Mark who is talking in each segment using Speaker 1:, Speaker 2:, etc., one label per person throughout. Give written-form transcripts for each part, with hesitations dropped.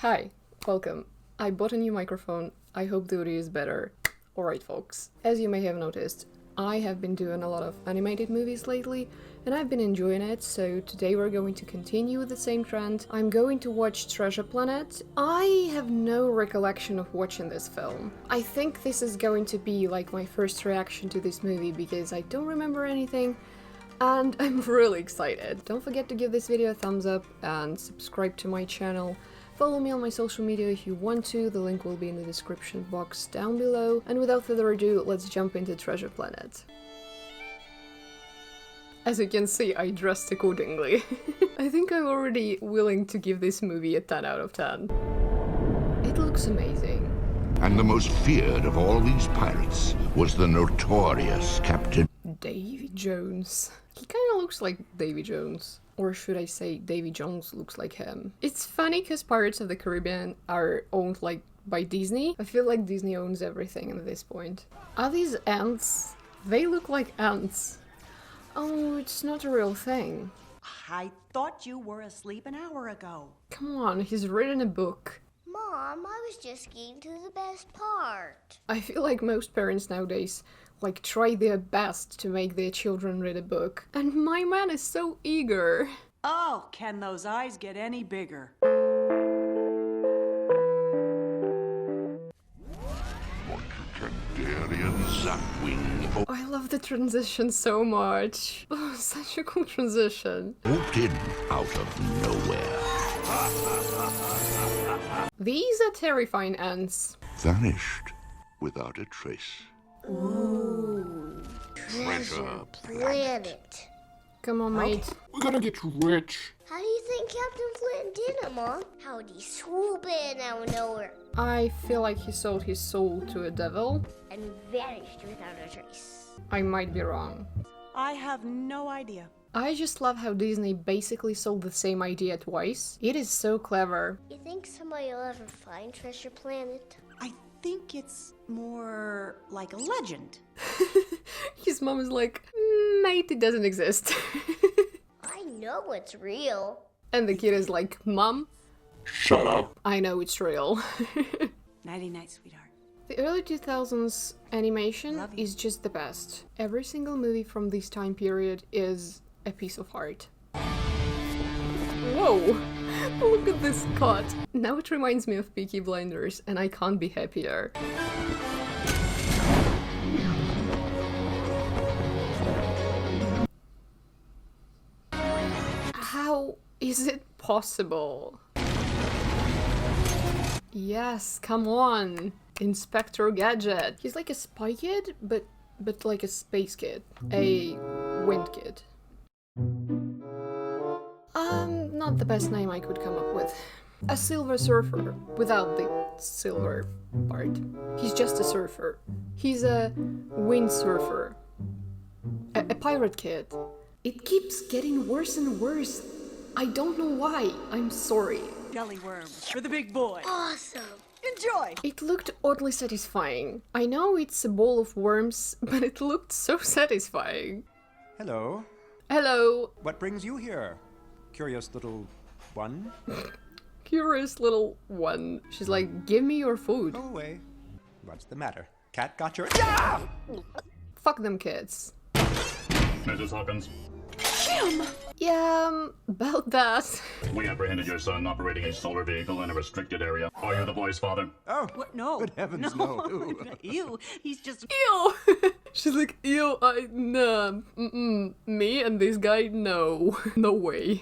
Speaker 1: Hi, welcome. I bought a new microphone. I hope the audio is better. Alright folks, as you may have noticed, I have been doing a lot of animated movies lately, and I've been enjoying it, so today we're going to continue with the same trend. I'm going to watch Treasure Planet. I have no recollection of watching this film. I think this is going to be like my first reaction to this movie because I don't remember anything, and I'm really excited. Don't forget to give this video a thumbs up and subscribe to my channel. Follow me on my social media if you want to, the link will be in the description box down below. And without further ado, let's jump into Treasure Planet. As you can see, I dressed accordingly. I think I'm already willing to give this movie a 10 out of 10. It looks amazing.
Speaker 2: And the most feared of all these pirates was the notorious Captain
Speaker 1: Davy Jones. He kinda looks like Davy Jones. Or should I say Davy Jones looks like him. It's funny because Pirates of the Caribbean are owned like by Disney. I feel like Disney owns everything at this point. Are these ants? They look like ants. Oh, it's not a real thing.
Speaker 3: I thought you were asleep an hour ago.
Speaker 1: Come on, he's written a book.
Speaker 4: Mom, I was just getting to the best part.
Speaker 1: I feel like most parents nowadays like try their best to make their children read a book. And my man is so eager.
Speaker 3: Oh, can those eyes get any bigger?
Speaker 2: Zapwing
Speaker 1: Oh, I love the transition so much. Oh, such a cool transition.
Speaker 2: swooped in out of nowhere,
Speaker 1: These are terrifying ants.
Speaker 2: vanished without a trace.
Speaker 4: Ooh. Treasure Planet.
Speaker 1: Come on, mate.
Speaker 5: We're gonna get rich.
Speaker 4: How do you think Captain Flint did it, Mom? How'd he swoop in out of nowhere
Speaker 1: I feel like he sold his soul to a devil.
Speaker 4: and vanished without a trace?
Speaker 1: I might be wrong.
Speaker 3: I have no idea.
Speaker 1: I just love how Disney basically sold the same idea twice. It is so clever.
Speaker 4: You think somebody will ever find Treasure Planet?
Speaker 3: I think it's more like a legend.
Speaker 1: His mom is like, mate, it doesn't exist.
Speaker 4: I know it's real.
Speaker 1: And the kid is like, Mom,
Speaker 5: Shut up.
Speaker 1: I know it's real.
Speaker 3: Nighty-night, sweetheart.
Speaker 1: The early 2000s animation
Speaker 3: Love you.
Speaker 1: is just the best. Every single movie from this time period is a piece of art. Whoa! Look at this cut! Now it reminds me of Peaky Blinders, and I can't be happier. How is it possible? Yes, come on! Inspector Gadget! He's like a spy kid, but like a space kid. A wind kid. Not the best name I could come up with. A Silver Surfer, without the silver part. He's just a surfer. He's a windsurfer. A pirate kid. It keeps getting worse and worse. I don't know why. I'm sorry.
Speaker 3: Jelly worms for the big boy.
Speaker 4: Awesome.
Speaker 3: Enjoy!
Speaker 1: It looked oddly satisfying. I know it's a bowl of worms, but it looked so satisfying.
Speaker 6: Hello.
Speaker 1: Hello,
Speaker 6: What brings you here? Curious little one?
Speaker 1: curious little one. She's like, give me your food.
Speaker 6: Go away. What's the matter? Cat got your. Yeah!
Speaker 1: Fuck them kids.
Speaker 7: Mrs. Hawkins,
Speaker 1: Yeah, about that.
Speaker 7: we apprehended your son operating a solar vehicle in a restricted area. Are you the boy's father?
Speaker 6: Oh,
Speaker 3: What? No.
Speaker 6: Good heavens, no.
Speaker 3: You. He's just.
Speaker 1: Ew! She's like, ew, nah, me and this guy, no. No way.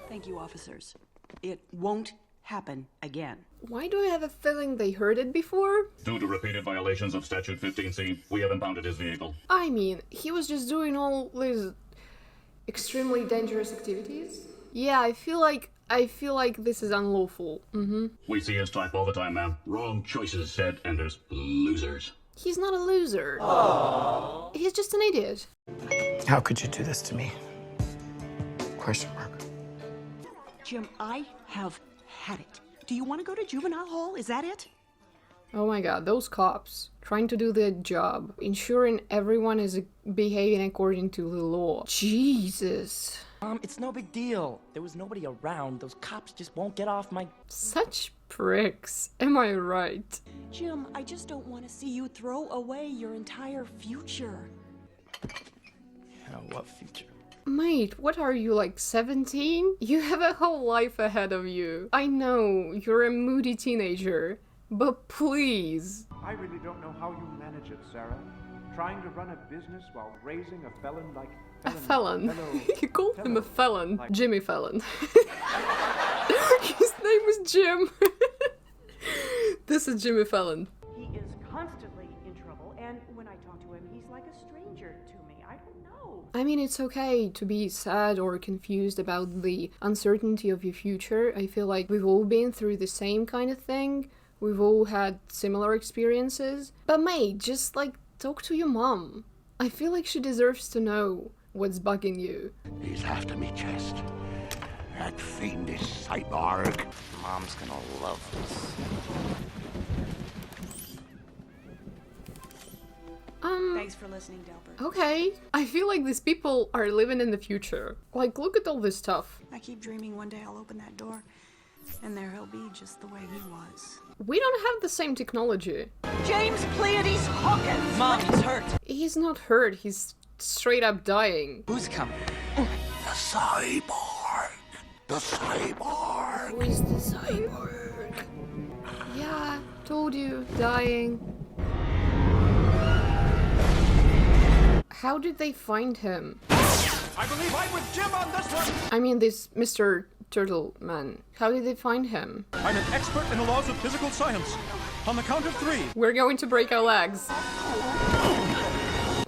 Speaker 3: Thank you, officers. It won't happen again.
Speaker 1: Why do I have a feeling they heard it before?
Speaker 7: Due to repeated violations of Statute 15C, we have impounded his vehicle.
Speaker 1: I mean, he was just doing all these extremely dangerous activities. Yeah, I feel like this is unlawful.
Speaker 7: We see his type all the time, ma'am. Wrong choices, said, and there's losers.
Speaker 1: He's not a loser. He's just an idiot.
Speaker 5: How could you do this to me? Question mark.
Speaker 3: Jim, I have had it. Do you want to go to juvenile hall? Is that it?
Speaker 1: Oh my god, those cops trying to do their job, ensuring everyone is behaving according to the law. Jesus.
Speaker 8: It's no big deal. There was nobody around. Those cops just won't get off my...
Speaker 1: Such pricks, am I right?
Speaker 3: Jim, I just don't want to see you throw away your entire future.
Speaker 8: What future?
Speaker 1: Mate, what are you, like 17? You have a whole life ahead of you. I know, you're a moody teenager, but please.
Speaker 6: I really don't know how you manage it, Sarah. Trying to run a business while raising a felon like...
Speaker 1: A felon? You called him a felon.
Speaker 6: Like...
Speaker 1: Jimmy Fallon. His name was Jim. This is Jimmy Fallon.
Speaker 3: He is constantly in trouble, and when I talk to him, he's like a stranger to me. I don't know.
Speaker 1: I mean, it's okay to be sad or confused about the uncertainty of your future. I feel like we've all been through the same kind of thing. We've all had similar experiences. But mate, just like talk to your mom. I feel like she deserves to know what's bugging you.
Speaker 2: He's after me chest. That fiendish cyborg.
Speaker 8: Mom's gonna love this.
Speaker 3: Thanks for listening, Delbert.
Speaker 1: Okay. I feel like these people are living in the future. Like, look at all this stuff.
Speaker 3: I keep dreaming one day I'll open that door, and there he'll be just the way he was.
Speaker 1: We don't have the same technology.
Speaker 3: James Pleiades Hawkins!
Speaker 8: Mom, he's hurt.
Speaker 1: He's not hurt, he's straight up dying.
Speaker 8: Who's coming?
Speaker 2: The cyborg. The cyborg.
Speaker 1: Who is the cyborg? Yeah, told you, dying. How did they find him?
Speaker 6: I believe I'm with Jim on this one!
Speaker 1: I mean, this Mr. Turtle Man. How did they find him?
Speaker 6: I'm an expert in the laws of physical science. On the count of 3.
Speaker 1: We're going to break our legs.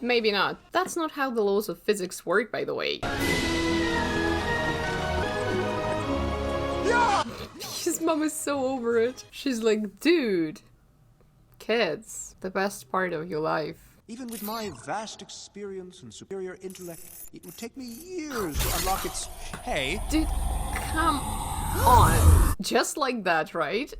Speaker 1: Maybe not. That's not how the laws of physics work, by the way.
Speaker 6: Yeah!
Speaker 1: His mom is so over it. She's like, dude, kids, the best part of your life.
Speaker 6: Even with my vast experience and superior intellect, it would take me years to unlock its... Hey.
Speaker 1: Dude, come on. Just like that, right?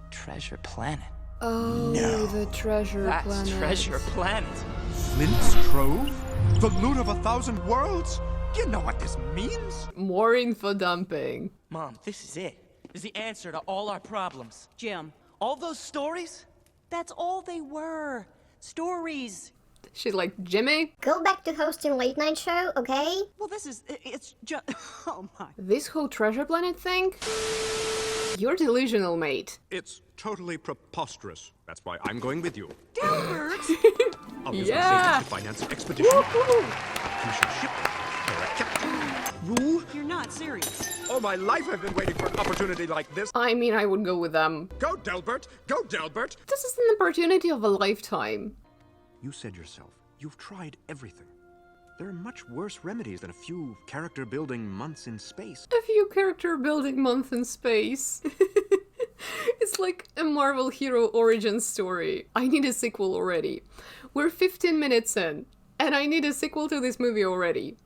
Speaker 8: Treasure Planet.
Speaker 1: Oh,
Speaker 6: No.
Speaker 1: the treasure
Speaker 8: That's
Speaker 1: planet.
Speaker 8: Treasure Planet.
Speaker 6: Flint's Trove? The loot of 1,000 worlds? Do you know what this means?
Speaker 1: More info dumping.
Speaker 8: Mom, this is it. This is the answer to all our problems.
Speaker 3: Jim,
Speaker 8: All those stories?
Speaker 3: that's all they were. Stories.
Speaker 1: She's like, Jimmy,
Speaker 4: Go back to hosting late night show, okay?
Speaker 3: Well, it's just... Oh, my.
Speaker 1: this whole treasure planet thing? You're delusional, mate.
Speaker 6: It's totally preposterous. That's why I'm going with you.
Speaker 3: Delbert!
Speaker 6: I'll use
Speaker 1: Yeah.
Speaker 6: my savings to finance an expedition. You should ship Rule?
Speaker 3: You're not serious.
Speaker 6: All my life I've been waiting for an opportunity like this.
Speaker 1: I mean, I would go with them.
Speaker 6: Go, Delbert! Go, Delbert!
Speaker 1: This is an opportunity of a lifetime.
Speaker 6: You said yourself, you've tried everything. There are much worse remedies than a few character-building months in space.
Speaker 1: A few character building month in space. It's like a Marvel hero origin story. I need a sequel already. We're 15 minutes in, and I need a sequel to this movie already.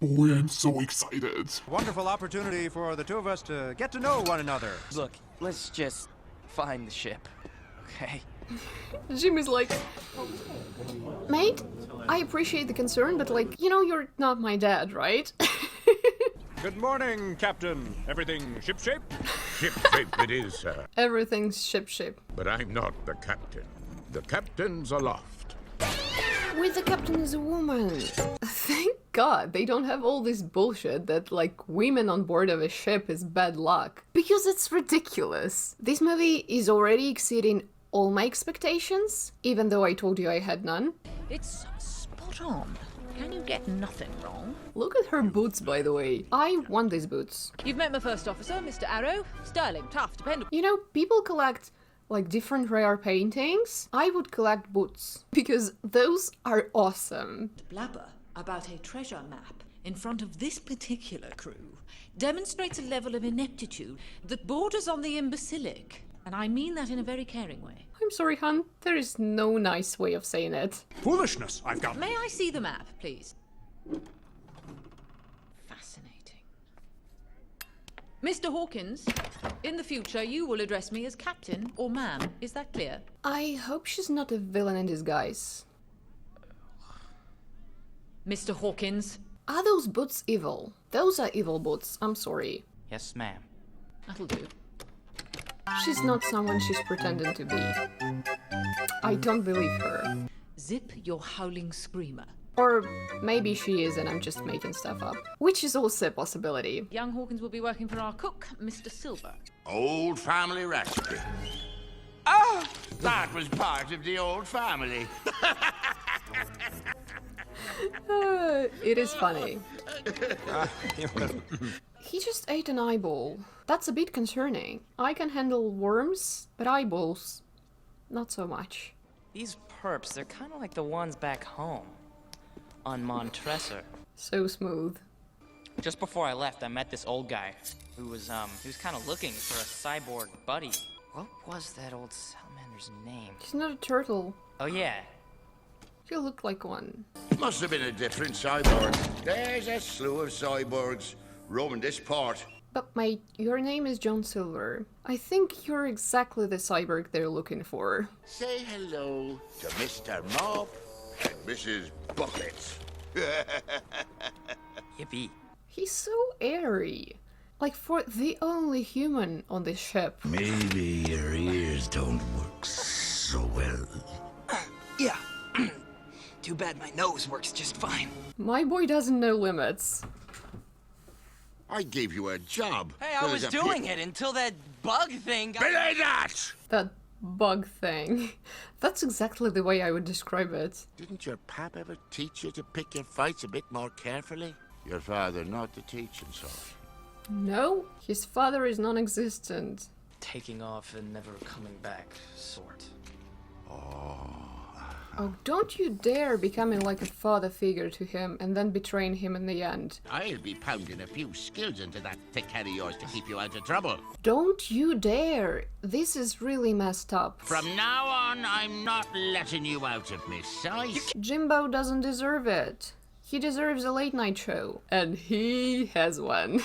Speaker 9: Boy, I'm so excited.
Speaker 6: Wonderful opportunity for the two of us to get to know one another.
Speaker 8: Look, let's just find the ship, okay?
Speaker 1: Jimmy's like, mate, I appreciate the concern, but like, you know, you're not my dad, right?
Speaker 6: Good morning, Captain. Everything shipshape?
Speaker 2: Ship-shape it is, sir.
Speaker 1: Everything's shipshape.
Speaker 2: But I'm not the captain. The captain's aloft.
Speaker 1: With the captain is a woman. Thank God they don't have all this bullshit that like women on board of a ship is bad luck. Because it's ridiculous. This movie is already exceeding all my expectations, even though I told you I had none.
Speaker 10: It's spot on. Can you get nothing wrong?
Speaker 1: Look at her boots, by the way. I want these boots.
Speaker 10: You've met my first officer, Mr. Arrow. Sterling, tough, dependable.
Speaker 1: You know, people collect like different rare paintings. I would collect boots because those are awesome.
Speaker 10: Blabber about a treasure map in front of this particular crew demonstrates a level of ineptitude that borders on the imbecilic. And I mean that in a very caring way.
Speaker 1: I'm sorry, hon. There is no nice way of saying it.
Speaker 6: Foolishness, I've got...
Speaker 10: May I see the map, please? Fascinating. Mr. Hawkins, in the future you will address me as Captain or Ma'am. Is that clear?
Speaker 1: I hope she's not a villain in disguise.
Speaker 10: Mr. Hawkins.
Speaker 1: Are those boots evil? Those are evil boots, I'm sorry.
Speaker 8: Yes, ma'am.
Speaker 10: That'll do.
Speaker 1: She's not someone she's pretending to be. I don't believe her.
Speaker 10: Zip your howling screamer.
Speaker 1: Or maybe she is and I'm just making stuff up. Which is also a possibility.
Speaker 10: Young Hawkins will be working for our cook, Mr. Silver.
Speaker 2: Old family recipe. Ah! That was part of the old family.
Speaker 1: It is funny. He just ate an eyeball. That's a bit concerning. I can handle worms, but eyeballs, not so much.
Speaker 8: These perps, they're kind of like the ones back home. On Montresor.
Speaker 1: So smooth.
Speaker 8: Just before I left, I met this old guy who was kind of looking for a cyborg buddy. What was that old salamander's name?
Speaker 1: He's not a turtle.
Speaker 8: Oh, yeah.
Speaker 1: You look like one.
Speaker 2: Must have been a different cyborg. There's a slew of cyborgs roaming this part.
Speaker 1: But mate, your name is John Silver. I think you're exactly the cyborg they're looking for.
Speaker 2: Say hello to Mr. Mop and Mrs. Bucket.
Speaker 8: Yippee.
Speaker 1: He's so airy. Like for the only human on this ship.
Speaker 2: Maybe your ears don't work so well.
Speaker 5: Yeah. Too bad my nose works just fine.
Speaker 1: My boy doesn't know limits.
Speaker 2: I gave you a job.
Speaker 5: Hey, I was doing it until that bug thing got...
Speaker 2: Belay that!
Speaker 1: That bug thing. That's exactly the way I would describe it.
Speaker 2: Didn't your pap ever teach you to pick your fights a bit more carefully? Your father not the teaching sort.
Speaker 1: No, his father is non-existent.
Speaker 8: Taking off and never coming back, sort.
Speaker 1: Oh, don't you dare becoming like a father figure to him and then betraying him in the end.
Speaker 2: I'll be pounding a few skills into that thick head of yours to keep you out of trouble.
Speaker 1: Don't you dare! This is really messed up.
Speaker 2: From now on, I'm not letting you out of my sight.
Speaker 1: Jimbo doesn't deserve it. He deserves a late night show. And he has one.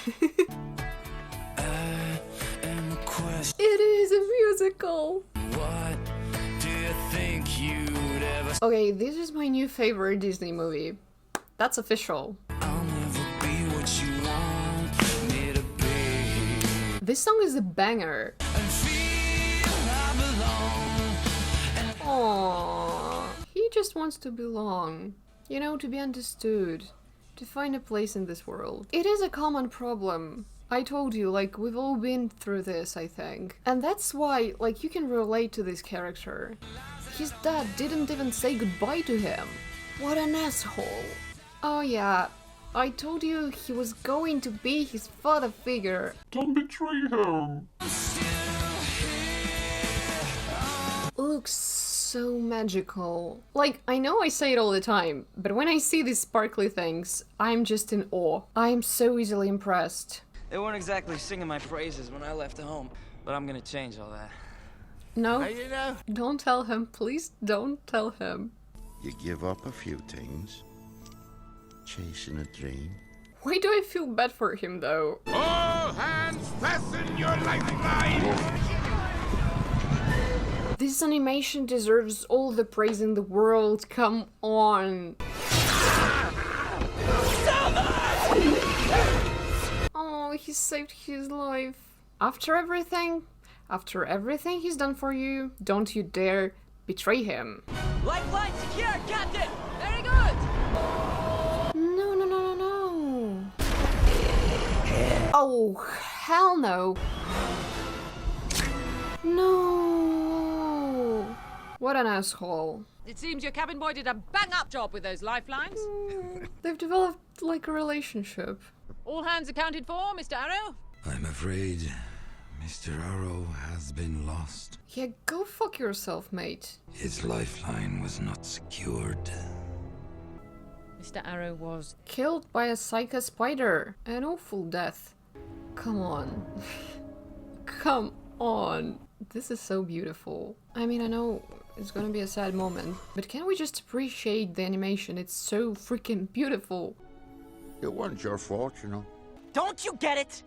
Speaker 1: It is a musical!
Speaker 5: What do you think you'd ever...
Speaker 1: Okay, this is my new favorite Disney movie. That's official.
Speaker 5: I'll never be what you want me to be.
Speaker 1: This song is a banger.
Speaker 5: And feel I belong.
Speaker 1: Aww. He just wants to belong. You know, to be understood. To find a place in this world. It is a common problem. I told you, like, we've all been through this, I think. And that's why, like, you can relate to this character. His dad didn't even say goodbye to him. What an asshole. Oh yeah, I told you he was going to be his father figure.
Speaker 9: Don't betray him.
Speaker 1: Looks so magical. Like, I know I say it all the time, but when I see these sparkly things, I'm just in awe. I'm so easily impressed.
Speaker 8: They weren't exactly singing my praises when I left home, but I'm gonna change all that.
Speaker 1: No,
Speaker 2: How you know?
Speaker 1: don't tell him. Please don't tell him.
Speaker 2: You give up a few things. Chasing a dream.
Speaker 1: Why do I feel bad for him, though?
Speaker 2: All hands fasten your lifeline!
Speaker 1: This animation deserves all the praise in the world. Come on. Oh, he saved his life. After everything he's done for you, don't you dare betray him.
Speaker 8: Lifeline secure, Captain! Very good!
Speaker 1: No, no, no, no, no. Oh, hell no. No. What an asshole.
Speaker 10: It seems your cabin boy did a bang-up job with those lifelines.
Speaker 1: They've developed like a relationship.
Speaker 10: All hands accounted for, Mr. Arrow?
Speaker 5: I'm afraid Mr. Arrow has been lost.
Speaker 1: Yeah, go fuck yourself, mate.
Speaker 5: His lifeline was not secured.
Speaker 10: Mr. Arrow was...
Speaker 1: Killed by a psycho spider. An awful death. Come on. Come on. This is so beautiful. I mean, I know it's gonna be a sad moment, but can we just appreciate the animation? It's so freaking beautiful.
Speaker 2: It wasn't your fault, you know.
Speaker 8: Don't you get it?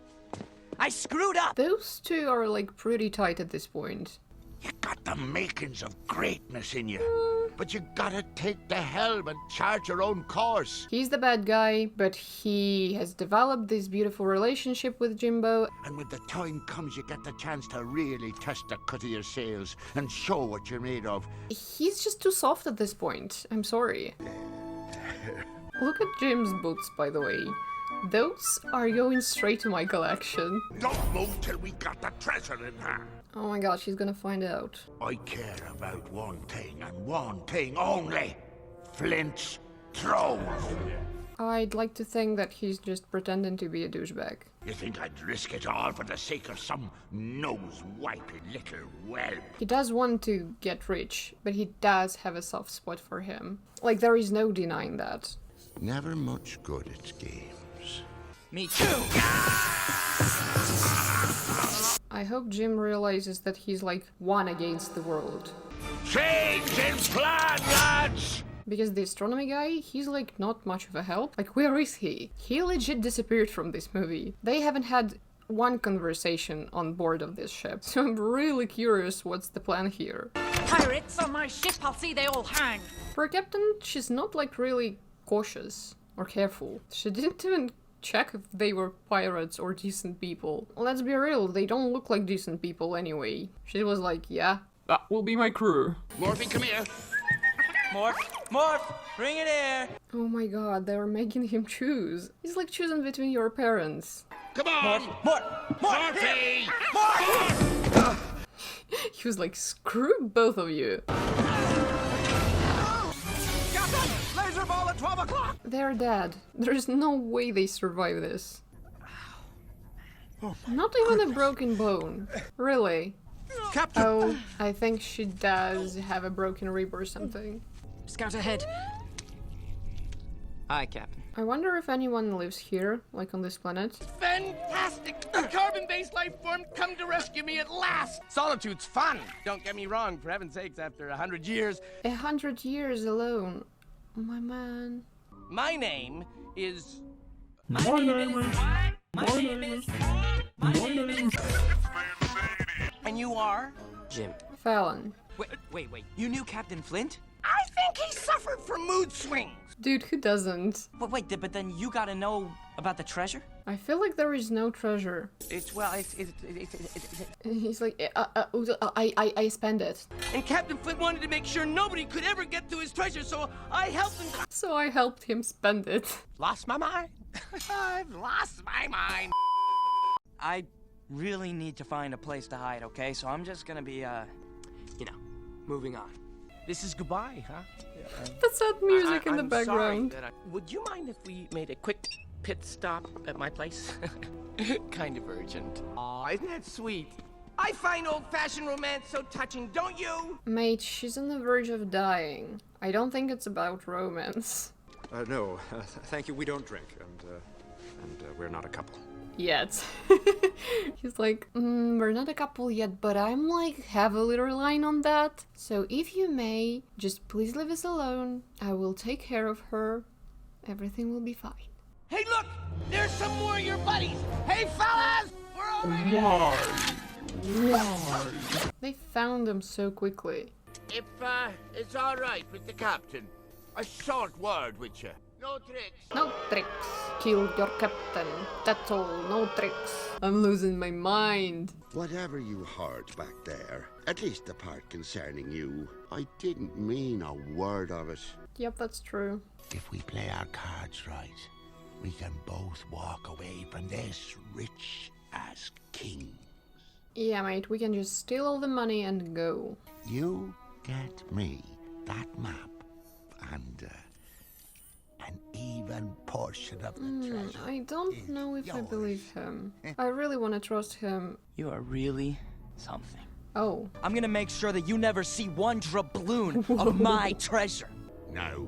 Speaker 8: I screwed up!
Speaker 1: Those two are like pretty tight at this point.
Speaker 2: You got the makings of greatness in you. but you gotta take the helm and chart your own course.
Speaker 1: He's the bad guy, but he has developed this beautiful relationship with Jimbo.
Speaker 2: And when the time comes, you get the chance to really test the cut of your sails and show what you're made of.
Speaker 1: He's just too soft at this point. I'm sorry. Look at Jim's boots, by the way. Those are going straight to my collection.
Speaker 2: Don't move till we got the treasure in hand.
Speaker 1: Oh my god, she's gonna find out.
Speaker 2: I care about one thing and one thing only. Flint's throne.
Speaker 1: I'd like to think that he's just pretending to be a douchebag.
Speaker 2: You think I'd risk it all for the sake of some nose-wiping little whelp?
Speaker 1: He does want to get rich, but he does have a soft spot for him. Like, there is no denying that.
Speaker 2: Never much good at games.
Speaker 8: Me too!
Speaker 1: I hope Jim realizes that he's like one against the world.
Speaker 2: Change in plan, lads!
Speaker 1: Because the astronomy guy, he's like not much of a help. Like, where is he? He legit disappeared from this movie. They haven't had one conversation on board of this ship. So I'm really curious what's the plan here.
Speaker 10: Pirates on my ship, I'll see they all hang.
Speaker 1: For a captain, she's not like really cautious or careful. She didn't even check if they were pirates or decent people. Let's be real, they don't look like decent people anyway. She was like, yeah, that will be my crew.
Speaker 2: Morphy, come here.
Speaker 8: Morph! Morph! Bring it here!
Speaker 1: Oh my god, they were making him choose. It's like choosing between your parents.
Speaker 2: Come on!
Speaker 8: Morph!
Speaker 2: Morphy!
Speaker 8: Morph!
Speaker 1: He was like, screw both of you.
Speaker 6: Laser ball at 12 o'clock!
Speaker 1: They're dead. There's no way they survive this. Not even a broken bone. Really?
Speaker 6: Captain!
Speaker 1: Oh, I think she does have a broken rib or something.
Speaker 10: Scout ahead.
Speaker 8: Hi, Captain.
Speaker 1: I wonder if anyone lives here, like on this planet.
Speaker 11: Fantastic! A carbon-based life form come to rescue me at last! Solitude's fun! Don't get me wrong, for heaven's sakes, after 100 years.
Speaker 1: 100 years alone. My man.
Speaker 11: My name is...
Speaker 9: My name is...
Speaker 11: And you are?
Speaker 8: Jim.
Speaker 1: Fallon.
Speaker 8: Wait. You knew Captain Flint?
Speaker 11: I think he suffered from mood swings.
Speaker 1: Dude, who doesn't?
Speaker 8: But then you gotta know about the treasure?
Speaker 1: I feel like there is no treasure.
Speaker 11: It's
Speaker 1: He's like, I spend it.
Speaker 11: And Captain Flint wanted to make sure nobody could ever get to his treasure, so I helped him.
Speaker 1: So I helped him spend it.
Speaker 11: Lost my mind. I've lost my mind.
Speaker 8: I really need to find a place to hide, okay? So I'm just gonna be, moving on.
Speaker 11: This is goodbye, huh?
Speaker 1: That's sad music in the
Speaker 11: I'm
Speaker 1: background.
Speaker 11: sorry that would you mind if we made a quick pit stop at my place? Kind of urgent. Aw, isn't that sweet? I find old-fashioned romance so touching, don't you?
Speaker 1: Mate, she's on the verge of dying. I don't think it's about romance.
Speaker 6: No, thank you, we don't drink, and we're not a couple.
Speaker 1: Yet. He's like, we're not a couple yet, but I'm like heavily relying on that. So if you may, just please leave us alone. I will take care of her. Everything will be fine.
Speaker 11: Hey, look! There's some more of your buddies! Hey, fellas! We're over here!
Speaker 9: Why?
Speaker 1: They found them so quickly.
Speaker 2: If it's all right with the captain, a short word with you. No tricks.
Speaker 1: No tricks. Killed your captain. That's all. No tricks. I'm losing my mind.
Speaker 2: Whatever you heard back there, at least the part concerning you, I didn't mean a word of it.
Speaker 1: Yep, that's true.
Speaker 2: If we play our cards right, we can both walk away from this rich as kings.
Speaker 1: Yeah, mate, we can just steal all the money and go.
Speaker 2: You get me that map and an even portion of the treasure.
Speaker 1: I don't know if I believe him. I really want to trust him.
Speaker 8: You are really something.
Speaker 1: Oh.
Speaker 8: I'm gonna make sure that you never see one doubloon of my treasure.
Speaker 2: Now,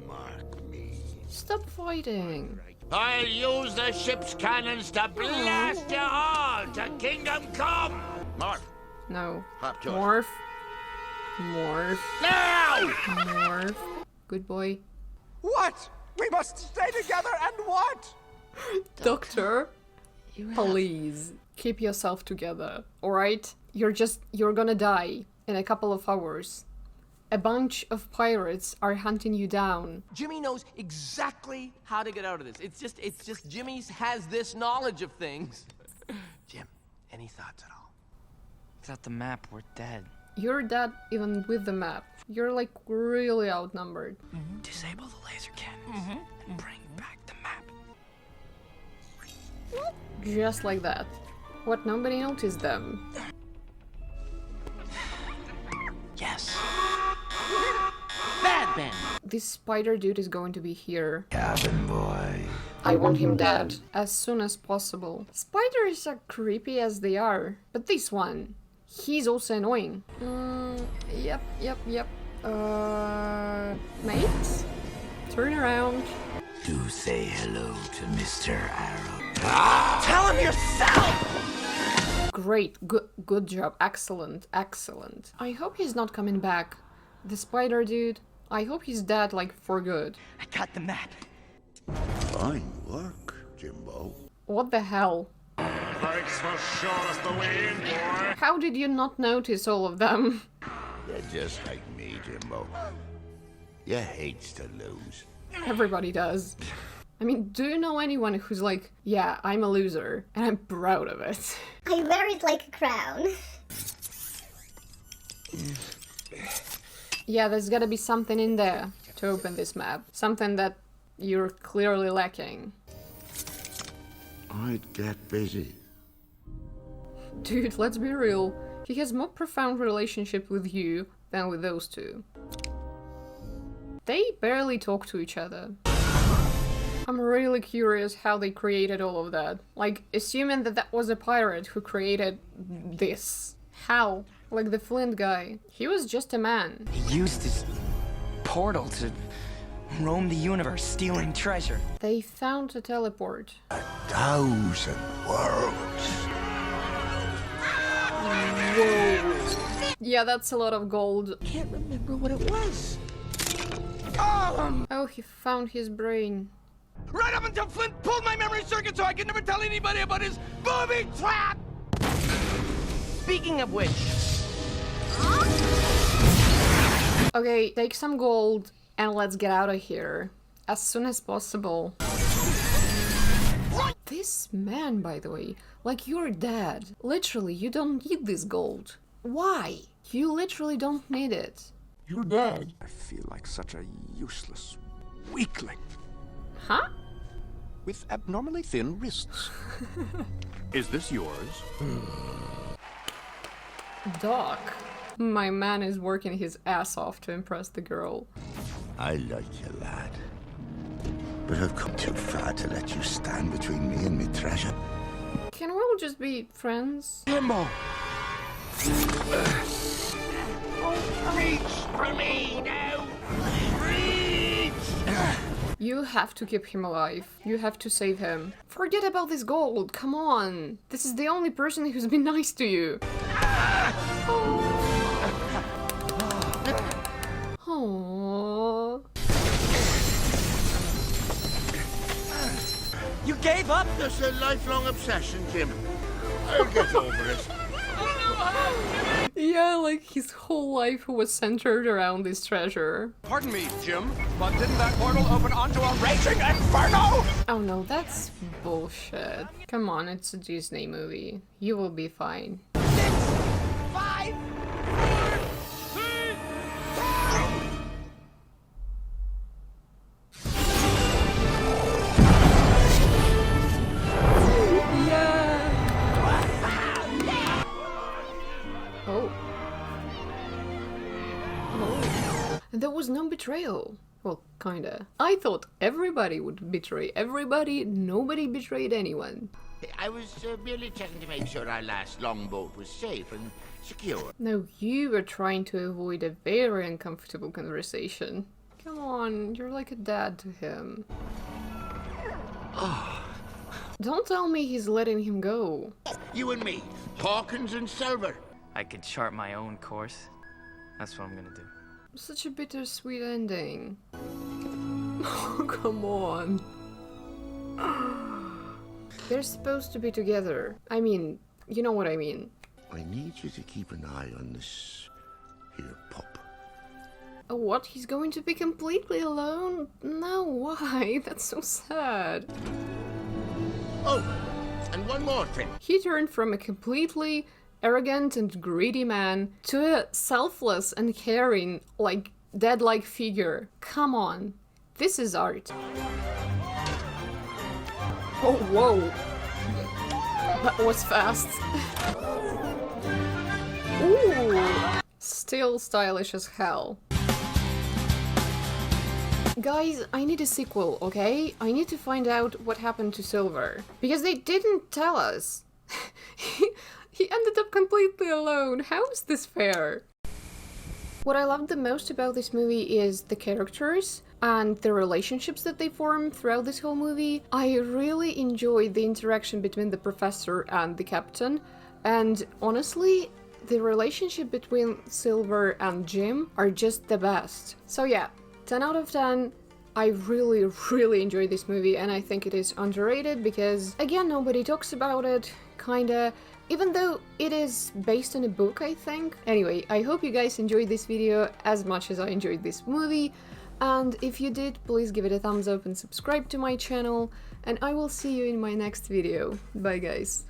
Speaker 2: mark me.
Speaker 1: Stop fighting.
Speaker 2: I'll use the ship's cannons to blast you all to Kingdom Come! Morph.
Speaker 1: No.
Speaker 2: Hop to it.
Speaker 1: Morph. Morph.
Speaker 2: Now!
Speaker 1: Morph. Good boy.
Speaker 6: What? We must stay together and what?
Speaker 1: Doctor, please keep yourself together, alright? You're gonna die in a couple of hours. a bunch of pirates are hunting you down.
Speaker 11: Jimmy knows exactly how to get out of this. It's just Jimmy has this knowledge of things. Jim, any thoughts at all?
Speaker 8: Without the map, we're dead.
Speaker 1: You're dead even with the map. You're like really outnumbered.
Speaker 8: Disable the laser cannons and bring back the map.
Speaker 1: Just like that. What, nobody noticed them?
Speaker 11: Yes. Bad Ben.
Speaker 1: This spider dude is going to be here.
Speaker 2: Cabin boy.
Speaker 1: I want him dead as soon as possible. Spiders are creepy as they are, but this one, he's also annoying. Yep. Mate? Turn around.
Speaker 2: Do say hello to Mr. Arrow.
Speaker 11: Tell him yourself!
Speaker 1: Great, good job, excellent. I hope he's not coming back. The spider dude, I hope he's dead, like, for good.
Speaker 11: I got the map.
Speaker 2: Fine work, Jimbo.
Speaker 1: What the hell?
Speaker 9: Thanks for showing us the way in, boy.
Speaker 1: How did you not notice all of them?
Speaker 2: You're just like me, Jimbo. You hates to lose.
Speaker 1: Everybody does. I mean, do you know anyone who's like, yeah, I'm a loser, and I'm proud of it?
Speaker 4: I wear it like a crown.
Speaker 1: Yeah, there's gotta be something in there to open this map. Something that you're clearly lacking.
Speaker 2: I'd get busy.
Speaker 1: Dude, let's be real. He has more profound relationship with you than with those two. They barely talk to each other. I'm really curious how they created all of that. Like, assuming that that was a pirate who created this. How? Like the Flint guy. He was just a man.
Speaker 8: He used his portal to roam the universe, stealing treasure.
Speaker 1: They found a teleport.
Speaker 2: 1,000 worlds.
Speaker 1: Whoa. Yeah, that's a lot of gold.
Speaker 11: Can't remember what it was.
Speaker 1: Oh, he found his brain.
Speaker 11: Right up until Flint pulled my memory circuit so I could never tell anybody about his booby trap! Speaking of which...
Speaker 1: Okay, take some gold and let's get out of here. As soon as possible. This man, by the way, like you're dead. Literally, you don't need this gold. Why? You literally don't need it.
Speaker 6: You're dead. I feel like such a useless weakling.
Speaker 1: Huh?
Speaker 6: With abnormally thin wrists. Is this yours?
Speaker 1: Doc. My man is working his ass off to impress the girl.
Speaker 2: I like you, lad. But I've come too far to let you stand between me and my treasure.
Speaker 1: Can we all just be friends?
Speaker 11: Jimbo!
Speaker 2: Reach for me now! Reach!
Speaker 1: You have to keep him alive. You have to save him. Forget about this gold, come on. This is the only person who's been nice to you. Aww.
Speaker 11: You gave up?
Speaker 2: It's a lifelong obsession, Jim. I'll get over it.
Speaker 1: Yeah, like his whole life was centered around this treasure.
Speaker 6: Pardon me, Jim, but didn't that portal open onto a raging inferno?
Speaker 1: Oh no, that's bullshit. Come on, it's a Disney movie. You will be fine.
Speaker 11: 6, 5, 4, 3, 2.
Speaker 1: Yeah! Oh. Oh. There was no betrayal. Well, kinda. I thought everybody would betray everybody, nobody betrayed anyone.
Speaker 2: I was merely checking to make sure our last longboat was safe and secure.
Speaker 1: No, you were trying to avoid a very uncomfortable conversation. Come on, you're like a dad to him. Don't tell me he's letting him go.
Speaker 2: You and me, Hawkins and Silver.
Speaker 8: I could chart my own course. That's what I'm gonna do.
Speaker 1: Such a bittersweet ending. Oh, come on. They're supposed to be together. I mean, you know what I mean.
Speaker 2: I need you to keep an eye on this here pup.
Speaker 1: What? He's going to be completely alone? No, why? That's so sad.
Speaker 2: Oh, and one more thing.
Speaker 1: He turned from a completely arrogant and greedy man to a selfless and caring, like, dad-like figure. Come on. This is art. Oh, whoa. That was fast. Ooh. Still stylish as hell. Guys, I need a sequel, okay? I need to find out what happened to Silver. Because they didn't tell us. He ended up completely alone. How is this fair? What I loved the most about this movie is the characters and the relationships that they form throughout this whole movie. I really enjoyed the interaction between the professor and the captain, and honestly, the relationship between Silver and Jim are just the best. So yeah, 10 out of 10. I really enjoyed this movie, and I think it is underrated because, again, nobody talks about it, kinda, even though it is based on a book, I think. Anyway, I hope you guys enjoyed this video as much as I enjoyed this movie, and if you did, please give it a thumbs up and subscribe to my channel, and I will see you in my next video. Bye guys.